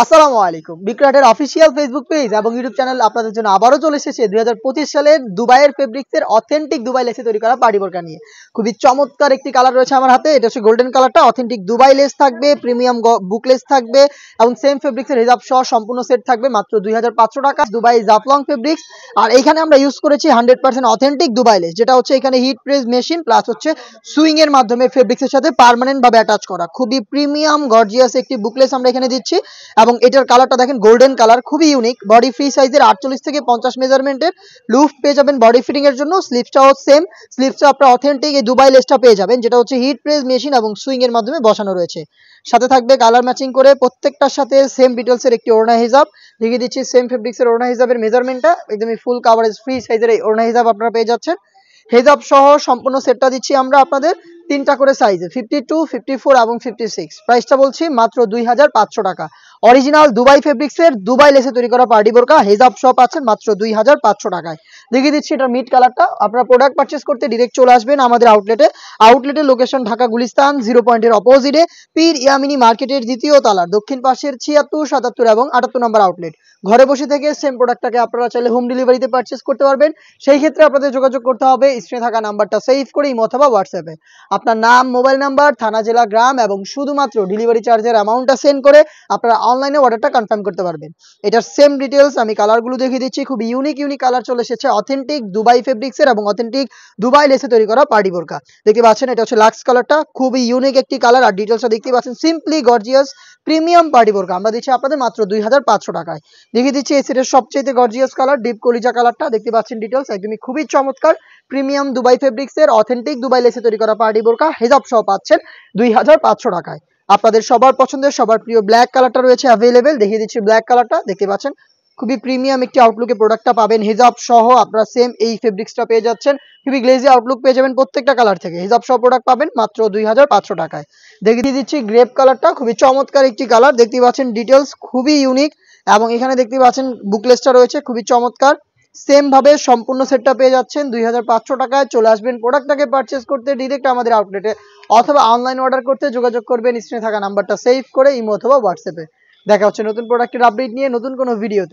আসসালামু আলাইকুম। বিক্রয়টের official Facebook page এবং ইউটিউব চ্যানেল আপনাদের জন্য আবারও চলে এসেছে ২০২৫ সালের দুবাইয়ের ফেব্রিক্সের অথেন্টিক দুবাই লেসে তৈরি করা পার্টি বোরকা নিয়ে। খুবই চমৎকার একটি কালার রয়েছে আমার হাতে। এটা হচ্ছে গোল্ডেন কালারটা। অথেন্টিক দুবাই লেস থাকবে, প্রিমিয়াম বুক লেস থাকবে এবং সেম ফেব্রিক্সের হিজাব সহ সম্পূর্ণ সেট থাকবে মাত্র ২৫০০ টাকা। Dubai Jaflong fabrics. আর এইখানে আমরা ইউজ করেছি 100% অথেন্টিক দুবাই লেস, যেটা হচ্ছে এখানে হিট প্রেস মেশিন প্লাস হচ্ছে সুইং এর মাধ্যমে ফেব্রিক্সের সাথে পার্মানেন্ট ভাবে অ্যাটাচ করা। খুবই প্রিমিয়াম গর্জিয়াস একটি বুকলেস আমরা এখানে দিচ্ছি এবং এটার কালারটা দেখেন গোল্ডেন কালার, খুবই ইউনিক। বডি ফ্রি সাইজের 48 থেকে 50 মেজারমেন্টের লুফ পেয়ে যাবেন বডি ফিটিং এর জন্য। স্লিপসটাও সেম, স্লিপসটা আপনারা অথেন্টিক এই দুবাই লেসটা পেয়ে যাবেন, যেটা হচ্ছে হিট প্রেস মেশিন এবং সুইং এর মাধ্যমে বসানো রয়েছে। সাথে থাকবে কালার ম্যাচিং করে প্রত্যেকটার সাথে সেম ডিটেলসের একটি ওড়না হিজাব। দেখিয়ে দিচ্ছি সেম ফেব্রিক্সের ওড়না হিজাবের মেজারমেন্টটা, একদমই ফুল কাভারেজ ফ্রি সাইজের এই ওড়না হিজাব আপনারা পেয়ে যাচ্ছেন। হেজাব সহ সম্পূর্ণ সেটটা দিচ্ছি আমরা আপনাদের তিনটা করে সাইজে, 52, 54 এবং 56। প্রাইসটা বলছি মাত্র 2500 টাকা। অরিজিনাল দুবাই ফেব্রিক্সের দুবাই লেসে তৈরি করা পার্টি বোরকা হেজাব সহ পাচ্ছেন মাত্র 2500 টাকায়। দেখিয়ে দিচ্ছি এটার মিড কালারটা। আপনারা প্রোডাক্ট পারচেস করতে ডিরেক্ট চলে আসবেন আমাদের আউটলেটের লোকেশন ঢাকা গুলিস্তান 0 পয়েন্টের অপোজিটে পীর ইয়ামিনী মার্কেটের দ্বিতীয় তলার দক্ষিণ পাশের 76, 77 এবং 78 নম্বর আউটলেট। ঘরে বসে থেকে সেম প্রোডাক্টটাকে আপনারা চাইলে হোম ডেলিভারিতে পারচেস করতে পারবেন। সেই ক্ষেত্রে আপনাদের যোগাযোগ করতে হবে স্ক্রিনে থাকা নাম্বারটা সেভ করে ইমো অথবা হোয়াটসঅ্যাপে আপনার নাম, মোবাইল নাম্বার, থানা, জেলা, গ্রাম এবং শুধুমাত্র ডেলিভারি চার্জের অ্যামাউন্টটা সেন্ড করে আপনারা অনলাইনে অর্ডারটা কনফার্ম করতে পারবেন। এটার সেম ডিটেলস আমি কালারগুলো দেখিয়ে দিচ্ছি। খুব ইউনিক কালার চলে এসেছে অথেন্টিক দুবাই ফেব্রিক্সের এবং অথেন্টিক দুবাই লেসে তৈরি করা পার্টি বোরকা। দেখতে পাচ্ছেন এটা হচ্ছে লাক্স কালারটা, খুবই ইউনিক একটি কালার। আর ডিটেলসটা দেখতে পাচ্ছেন সিম্পলি গর্জিয়াস প্রিমিয়াম পার্টি বোরকা আমরা দিচ্ছি আপনাদের মাত্র 2500 টাকায়। দেখিয়ে দিচ্ছি এই সেটের সবচেয়ে গর্জিয়াস কালার ডিপ কলিজা কালারটা। দেখতে পাচ্ছেন ডিটেলস একদমই খুবই চমৎকার প্রিমিয়াম দুবাই ফেব্রিক্সের অথেন্টিক দুবাই লেসে তৈরি করা পার্টি বোরকা হেজাব সহ পাচ্ছেন 2500 টাকায়। আপনাদের সবার পছন্দের সবার প্রিয় ব্ল্যাক কালারটা রয়েছে অ্যাভেলেবেল। দেখিয়ে দিচ্ছি ব্ল্যাক কালারটা। দেখতে পাচ্ছেন খুবই প্রিমিয়াম একটি আউটলুকে প্রোডাক্টটা পাবেন হেজাব সহ। আপনারা সেম এই ফেব্রিক্সটা পেয়ে যাচ্ছেন, খুবই গ্লেজি আউটলুক পেয়ে যাবেন প্রত্যেকটা কালার থেকে। হেজাব সহ প্রোডাক্ট পাবেন মাত্র 2500 টাকায়। দেখিয়ে দিচ্ছি গ্রেপ কালারটা, খুবই চমৎকার একটি কালার। দেখতে পাচ্ছেন ডিটেলস খুবই ইউনিক এবং এখানে দেখতে পাচ্ছেন বুকলেসটা রয়েছে খুবই চমৎকার। সেম ভাবে সম্পূর্ণ সেটটা পেয়ে যাচ্ছেন 2500 টাকায়। চলে আসবেন প্রোডাক্টটাকে পারচেস করতে ডিরেক্ট আমাদের আউটলেটে অথবা অনলাইন অর্ডার করতে যোগাযোগ করবেন স্ক্রিনে থাকা নাম্বারটা সেভ করে ইমো অথবা হোয়াটসঅ্যাপে। দেখা হচ্ছে নতুন প্রোডাক্টের আপডেট নিয়ে নতুন কোনো ভিডিওতে।